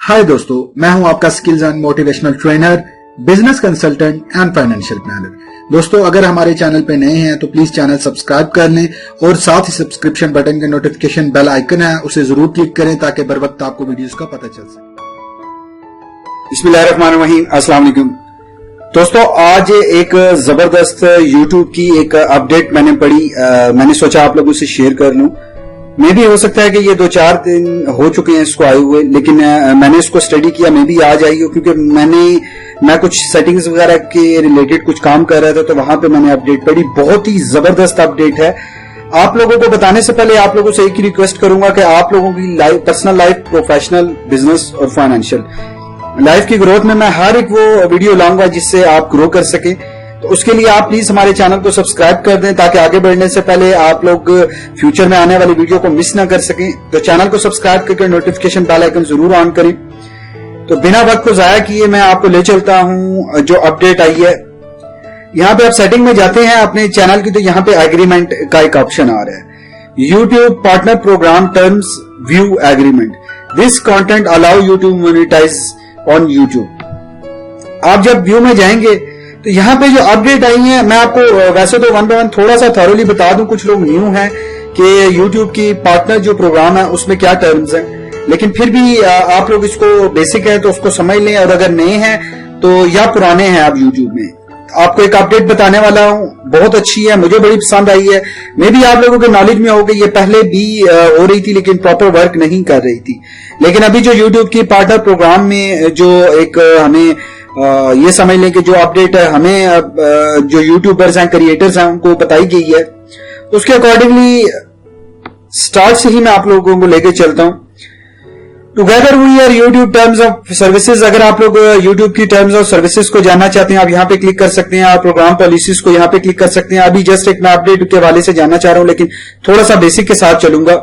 हाय दोस्तों, मैं हूं आपका skills and motivational trainer, business consultant and financial planner. दोस्तों, अगर हमारे चैनल पे नए हैं तो प्लीज चैनल सब्सक्राइब कर लें और साथ ही सब्सक्रिप्शन बटन के नोटिफिकेशन बेल आइकन है उसे जरूर क्लिक करें ताकि बर वक्त आपको वीडियोस का पता चल सके। बिस्मिल्लाहिर्रहमानिर्रहीम, अस्सलाम वालेकुम। दोस्तों, आज एक जबरदस्त यूट्यूब की एक अपडेट मैंने पढ़ी, मैंने सोचा आप लोगों से शेयर कर लूं। मे भी हो सकता है कि ये 2-4 दिन हो चुके हैं इसको आए हुए, लेकिन मैंने इसको स्टडी किया, मे भी आज आई हो, क्योंकि मैं कुछ सेटिंग्स वगैरह के रिलेटेड कुछ काम कर रहा था, तो वहां पे मैंने अपडेट पढ़ी। बहुत ही जबरदस्त अपडेट है। आप लोगों को बताने से पहले आप लोगों से एक ही रिक्वेस्ट करूंगा कि आप लोगों की life, personal life, professional, business और फाइनेंशियल लाइफ की ग्रोथ में मैं हर एक वो वीडियो लाऊंगा जिससे आप ग्रो कर सकें। तो उसके लिए आप प्लीज हमारे चैनल को सब्सक्राइब कर दें ताकि आगे बढ़ने से पहले आप लोग फ्यूचर में आने वाली वीडियो को मिस ना कर सकें। तो चैनल को सब्सक्राइब करके नोटिफिकेशन बेल आइकन जरूर ऑन करें। तो बिना वक्त को जाया किए मैं आपको ले चलता हूं जो अपडेट आई है। यहां पे आप सेटिंग में जाते हैं अपने चैनल की, तो यहां पे एग्रीमेंट का एक ऑप्शन आ रहा है, YouTube partner program terms view agreement, this content allow you to monetise on YouTube. आप जब व्यू में जाएंगे तो यहाँ पे जो अपडेट आई है, मैं आपको वैसे तो 1 by 1 थोड़ा सा थॉरोली बता दूं, कुछ लोग न्यू हैं कि यूट्यूब की पार्टनर जो प्रोग्राम है उसमें क्या टर्म्स हैं, लेकिन फिर भी आप लोग इसको बेसिक है तो उसको समझ लें, और अगर नए हैं तो या पुराने हैं आप यूट्यूब में, आपको एक अपडेट बताने वाला हूं, बहुत अच्छी है, मुझे बड़ी पसंद आई है। मे भी आप लोगों के नॉलेज में होगा, ये पहले भी हो रही थी लेकिन प्रॉपर वर्क नहीं कर रही थी। लेकिन अभी जो यूट्यूब की पार्टनर प्रोग्राम में जो एक हमें ये समझ लें कि जो अपडेट है हमें जो यूट्यूबर्स हैं, क्रिएटर्स हैं, उनको बताई गई है, उसके अकॉर्डिंगली स्टार्ट से ही मैं आप लोगों को लेके चलता हूं। Together we are YouTube terms of services. अगर आप लोग यूट्यूब की टर्म्स ऑफ सर्विसेज को जानना चाहते हैं, आप यहां पे क्लिक कर सकते हैं। आप प्रोग्राम पॉलिसीज को यहां पे क्लिक कर सकते हैं। अभी जस्ट एक मैं अपडेट के हवाले से जानना चाह रहा हूं, लेकिन थोड़ा सा बेसिक के साथ चलूंगा।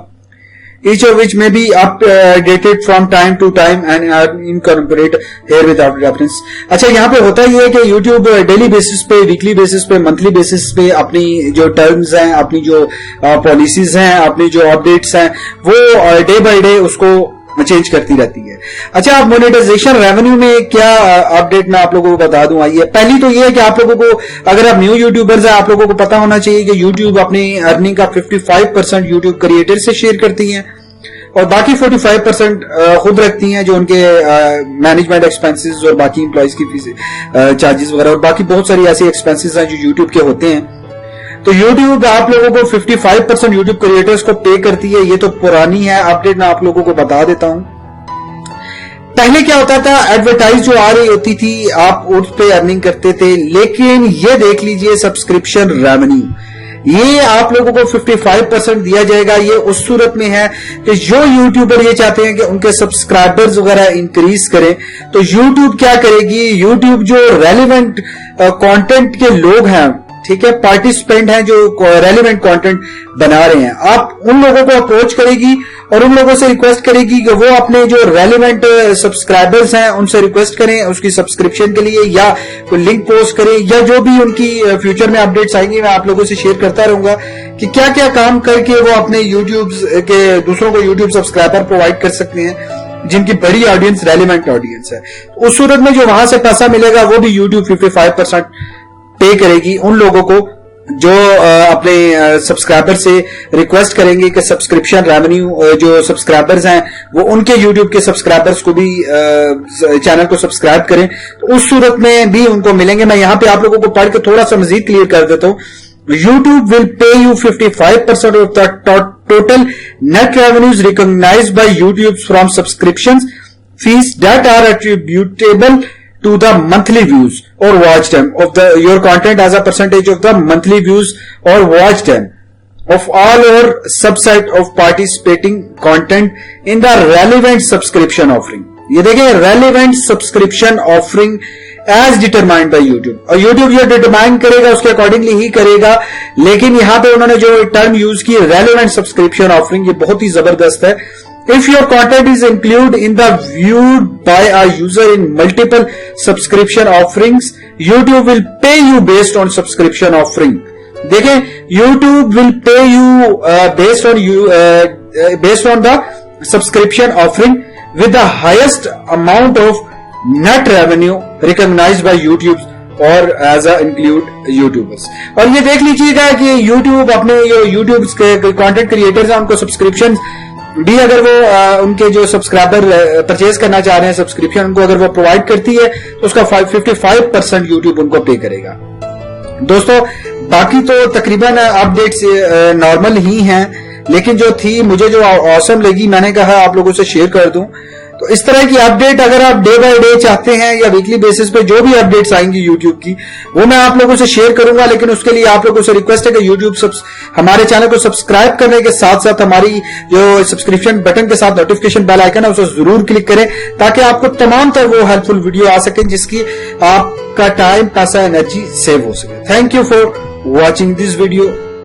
Each of which may be updated from time to time and are incorporated here with reference। अच्छा, यहाँ पे होता ही है कि YouTube डेली बेसिस पे, वीकली बेसिस पे, मंथली बेसिस पे अपनी जो टर्म्स हैं, अपनी जो पॉलिसीज हैं, अपनी जो अपडेट्स हैं, वो डे बाय डे उसको चेंज करती रहती है। अच्छा, अब मोनेटाइजेशन रेवेन्यू में क्या अपडेट मैं आप लोगों को बता दूं। आइए, पहली तो ये है कि आप लोगों को, अगर आप न्यू यूट्यूबर्स हैं, आप लोगों को पता होना चाहिए कि यूट्यूब अपनी अर्निंग का 55% यूट्यूब क्रिएटर से शेयर करती हैं और बाकी 45% खुद रखती हैं, जो उनके मैनेजमेंट एक्सपेंसेस और बाकी एम्प्लॉइज की फीस, चार्जेस वगैरह, और बाकी बहुत सारी ऐसी एक्सपेंसेस हैं जो यूट्यूब के होते हैं। तो यूट्यूब आप लोगों को 55% यूट्यूब क्रिएटर्स को पे करती है। ये तो पुरानी है अपडेट, मैं आप लोगों को बता देता हूं। पहले क्या होता था, एडवर्टाइज जो आ रही होती थी, आप उस पे अर्निंग करते थे, लेकिन ये देख लीजिए सब्सक्रिप्शन रेवेन्यू, ये आप लोगों को 55% दिया जाएगा। ये उस सूरत में है कि जो यूट्यूबर ये चाहते हैं कि उनके सब्सक्राइबर्स वगैरह इंक्रीज करें, तो यूट्यूब क्या करेगी, यूट्यूब जो रेलिवेंट कंटेंट के लोग हैं, ठीक है, पार्टिसिपेंट हैं जो रेलिवेंट कंटेंट बना रहे हैं, आप उन लोगों को अप्रोच करेगी और उन लोगों से रिक्वेस्ट करेगी कि वो अपने जो रेलिवेंट सब्सक्राइबर्स हैं उनसे रिक्वेस्ट करें उसकी सब्सक्रिप्शन के लिए, या कोई लिंक पोस्ट करें, या जो भी उनकी फ्यूचर में अपडेट्स आएंगी मैं आप लोगों से शेयर करता रहूंगा कि क्या क्या काम करके वो अपने यूट्यूब के दूसरों को यूट्यूब सब्सक्राइबर प्रोवाइड कर सकते हैं जिनकी बड़ी ऑडियंस, रेलिवेंट ऑडियंस है। उस सूरत में जो वहां से पैसा मिलेगा वो भी यूट्यूब 55% पे करेगी उन लोगों को जो अपने सब्सक्राइबर से रिक्वेस्ट करेंगे कि सब्सक्रिप्शन रेवेन्यू, जो सब्सक्राइबर्स हैं वो उनके यूट्यूब के सब्सक्राइबर्स को भी चैनल को सब्सक्राइब करें, तो उस सूरत में भी उनको मिलेंगे। मैं यहां पे आप लोगों को पढ़ के थोड़ा सा मजीद क्लियर कर देता हूं। YouTube will pay you 55% of the total net revenues recognized by YouTube from subscriptions fees that are attributable to the monthly views or watch time of your content as a percentage of the monthly views or watch time of all or subset of participating content in the relevant subscription offering। ये देखें, relevant subscription offering as determined by YouTube, और YouTube ये determine करेगा उसके accordingly ही करेगा। लेकिन यहां पे उन्होंने जो टर्म यूज की, relevant subscription offering, ये बहुत ही जबरदस्त है। If your content is included in the viewed by a user in multiple subscription offerings, YouTube will pay you based on subscription offering। देखें, YouTube will pay you based on the subscription offering with the highest amount of net revenue recognized by YouTube और as a include YouTubers. और ये देख लीजिएगा कि YouTube अपने YouTube के content creators हैं उनको सब्सक्रिप्शन भी अगर वो उनके जो सब्सक्राइबर परचेज करना चाह रहे हैं सब्सक्रिप्शन उनको अगर वो प्रोवाइड करती है तो उसका 55% यूट्यूब उनको पे करेगा। दोस्तों बाकी तो तकरीबन अपडेट्स नॉर्मल ही हैं, लेकिन जो थी मुझे जो ऑसम लगी मैंने कहा आप लोगों से शेयर कर दूं। तो इस तरह की अपडेट अगर आप डे बाय डे चाहते हैं या वीकली बेसिस पे जो भी अपडेट्स आएंगी यूट्यूब की वो मैं आप लोगों से शेयर करूंगा, लेकिन उसके लिए आप लोगों से रिक्वेस्ट है कि यूट्यूब हमारे चैनल को सब्सक्राइब करने के साथ साथ हमारी जो सब्सक्रिप्शन बटन के साथ नोटिफिकेशन बेल आइकन है उसे जरूर क्लिक करें ताकि आपको तमाम तरह वो हेल्पफुल वीडियो आ सके जिसकी आपका टाइम पैसा एनर्जी सेव हो सके। Thank you for watching this video.